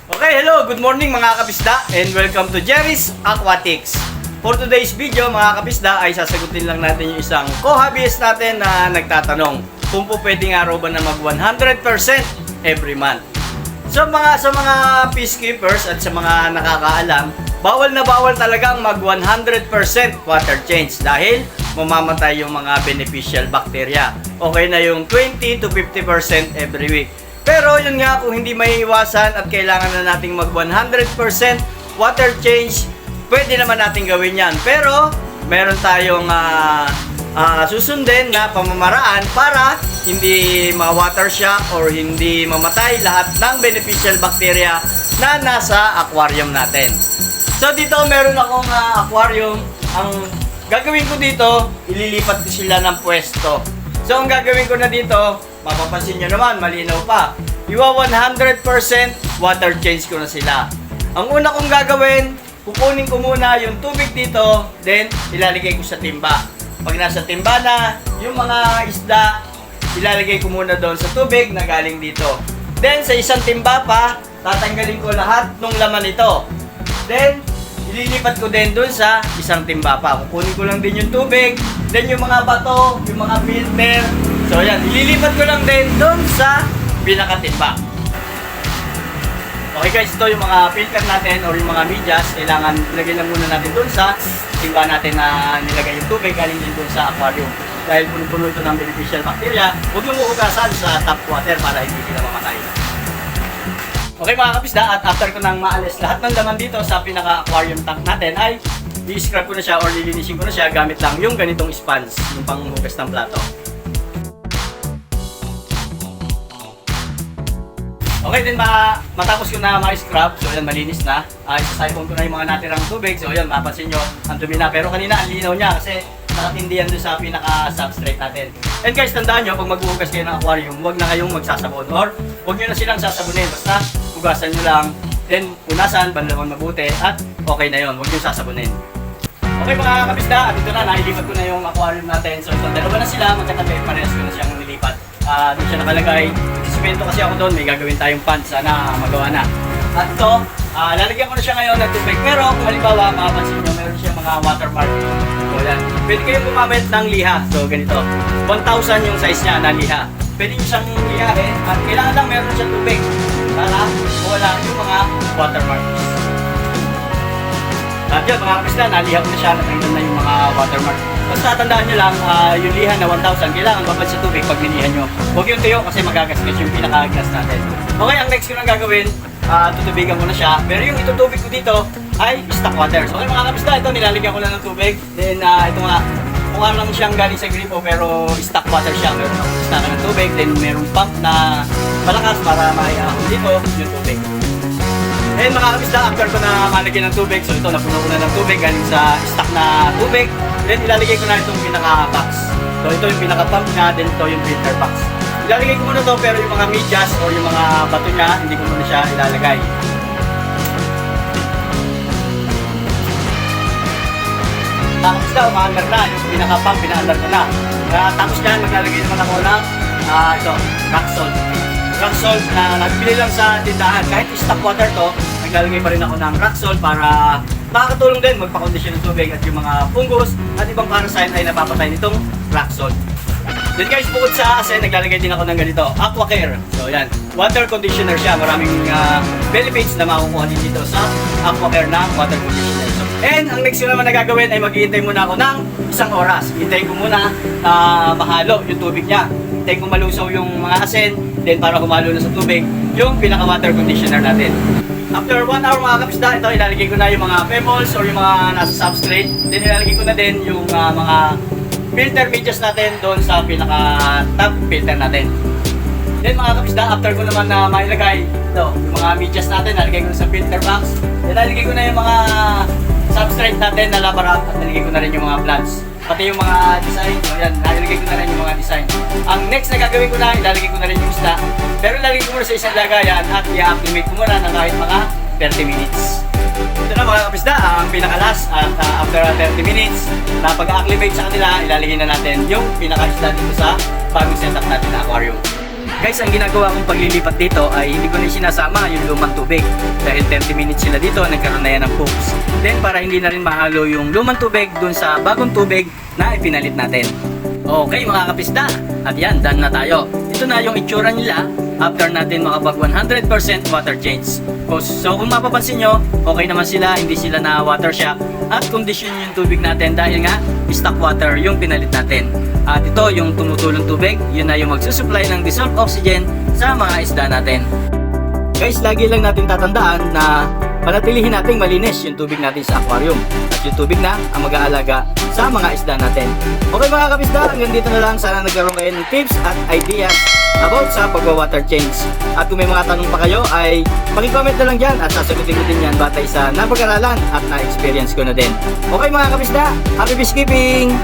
Okay, hello, good morning mga kapisda and welcome to Jerry's Aquatics. For today's video mga kapisda ay sasagutin lang natin yung isang co-hobbyist natin na nagtatanong kung po pwede nga raw ba na mag 100% every month. So sa mga peacekeepers at sa mga nakakaalam, bawal na bawal talagang mag 100% water change dahil mamamatay yung mga beneficial bacteria. Okay na yung 20 to 50% every week. Pero yun nga, kung hindi maiiwasan at kailangan na nating mag 100% water change, pwede naman natin gawin yan. Pero meron tayong susundin na pamamaraan para hindi ma-water shock or hindi mamatay lahat ng beneficial bacteria na nasa aquarium natin. So dito meron akong aquarium. Ang gagawin ko dito, ililipat ko sila ng pwesto. So ang gagawin ko na dito, mapapansin nyo naman, malinaw pa. Iwa 100% water change ko na sila. Ang una kong gagawin, kukunin ko muna yung tubig dito, then ilalagay ko sa timba. Pag nasa timba na, yung mga isda, ilalagay ko muna doon sa tubig na galing dito. Then sa isang timba pa, tatanggalin ko lahat ng laman nito. Then, ililipat ko din doon sa isang timba pa. Kukunin ko lang din yung tubig, then yung mga bato, yung mga filter. So yan, ililipat ko lang din doon sa pinakatimba. Okay guys, ito yung mga filter natin or yung mga medyas. Kailangan ilagay lang muna natin doon sa timba natin na nilagay yung tubig galing din doon sa aquarium. Dahil puno-puno ito ng beneficial bacteria, huwag yung uugasan sa tap water para hindi sila mamatay. Okay mga kapisda, at after ko nang maalis lahat ng laman dito sa pinaka-aquarium tank natin ay i-scrub ko na siya or lilinisin ko na siya gamit lang yung ganitong sponge, yung panghugas ng plato. Okay din, matapos ko na ma-scrub, so yan malinis na. Isasipon ko na yung mga natirang tubig, so yan mapapansin nyo, ang dumi na. Pero kanina ang linaw niya kasi nakatindihan doon sa pinaka-substrate natin. And guys, tandaan nyo, pag maghuhugas kayo ng aquarium, huwag na kayong magsasabon or huwag nyo na silang sasabunin. Basta hugasan nyo lang, then punasan, banlawan mabuti, at okay na yon, huwag nyo sasabunin. Okay mga kapisda, at ito na, nailipat ko na yung aquarium natin. So ito, dalawa na sila, magkatabi, parehas ko na siyang nilipat. Doon siya nakalagay. Simento kasi ako doon, may gagawin tayong pond, sana magawa na. At ito, lalagyan ko na siya ngayon ng tubig. Pero kung halimbawa, makapansin nyo, meron siya mga watermark. So yan, pwede kayong gumamit ng liha. So ganito, 1,000 yung size niya na liha. Pwede nyo siyang lihahin at kailangan lang meron siyang tubig para wala yung mga watermarks. At yun, mga kapisda, naliha ko na siya, natanggal na yung mga watermark. Basta tandaan nyo lang, yung liha na 1,000, kailangan babad sa tubig pag nilihan nyo. Huwag yung tuyo kasi magagasgas yung pinaka-gas natin. Okay, ang next ko nang gagawin, tutubigan ko na siya. Pero yung itutubig ko dito ay stock water. So okay mga kapisda, ito nilalagyan ko lang ng tubig. Then ito nga, mukha lang siyang galing sa gripo pero stock water siya. Meron akong stock ng tubig, then merong pump na malakas para maiahon dito yung tubig. Then mga kapisda, after ko na malagyan ng tubig, so ito napuno ko na ng tubig galing sa stock na tubig. Then ilalagay ko na itong pinaka-box. So ito yung pinaka-pump niya, then ito yung filter box. Ilalagay ko muna to, pero yung mga medyas o yung mga bato niya, hindi ko muna siya ilalagay. Tapos daw, umaandar na. Yung pinaka-pump, pinaandar ko na. Tapos yan, maglalagay naman ako ng ito, rock salt. Rock salt na nagbili lang sa tindahan. Kahit stock water to, naglalagay pa rin ako ng rock salt para makakatulong din magpa-condition ng tubig at yung mga fungus at ibang parasite ay napapatay nitong rock salt. Then guys, bukod sa asin, naglalagay din ako ng ganito, AquaCare. So yan, water conditioner siya. Maraming benefits na makukuha din dito sa AquaCare na water conditioner. So, and ang next ko naman na gagawin ay maghihintay muna ako ng 1 oras. Hintayin ko muna mahalo yung tubig niya. Hintayin ko malusaw yung mga asin, then para humalo na sa tubig yung pinaka-water conditioner natin. After 1 hour mga kapisda, ito ilalagay ko na yung mga pebbles or yung mga nasa substrate. Then ilalagay ko na din yung mga filter medyas natin doon sa pinaka-top filter natin. Then mga kapisda, after ko naman na mailagay ito, yung mga medyas natin, nalagay ko na sa filter box. Then nalagay ko na yung mga substrate natin na labarat at nalagay ko na rin yung mga plants. Pati yung mga design, so yan, nalagay ko na rin yung mga design. Ang next na gagawin ko na, ilalagay ko na rin yung isda. Pero ilalagay ko muna sa isang lagayan at i-acclimate ko muna na kahit mga 30 minutes. Ito na mga kapisda, ang pinaka-last at after 30 minutes na pag-acclimate sa kanila, ilalagay na natin yung pinaka-isda dito sa bagong setup natin na aquarium. Guys, ang ginagawa kong paglilipat dito ay hindi ko na sinasama yung lumang tubig. Dahil 30 minutes sila dito, nagkaroon na yan ng poops. Then para hindi na rin mahalo yung lumang tubig dun sa bagong tubig na ipinalit natin. Okay mga kapisda, at yan, done na tayo. Ito na yung itsura nila after natin makapag 100% water change. So kung mapapansin nyo, okay naman sila, hindi sila na water shock. At condition yung tubig natin dahil nga stock water yung pinalit natin. At ito yung tumutulong tubig, yun na yung magsusupply ng dissolved oxygen sa mga isda natin. Guys, lagi lang natin tatandaan na panatilihin nating malinis yung tubig natin sa aquarium. At yung tubig na ang mag-aalaga sa mga isda natin. Okay mga kapisda, hanggang dito na lang. Sana nagkaroon kayo ng tips at ideas about sa pagwa-water change. At kung may mga tanong pa kayo ay paki-comment na lang dyan at sasagutin ko din yan batay sa napag-aralan at na-experience ko na din. Okay mga kapisda, happy fish keeping!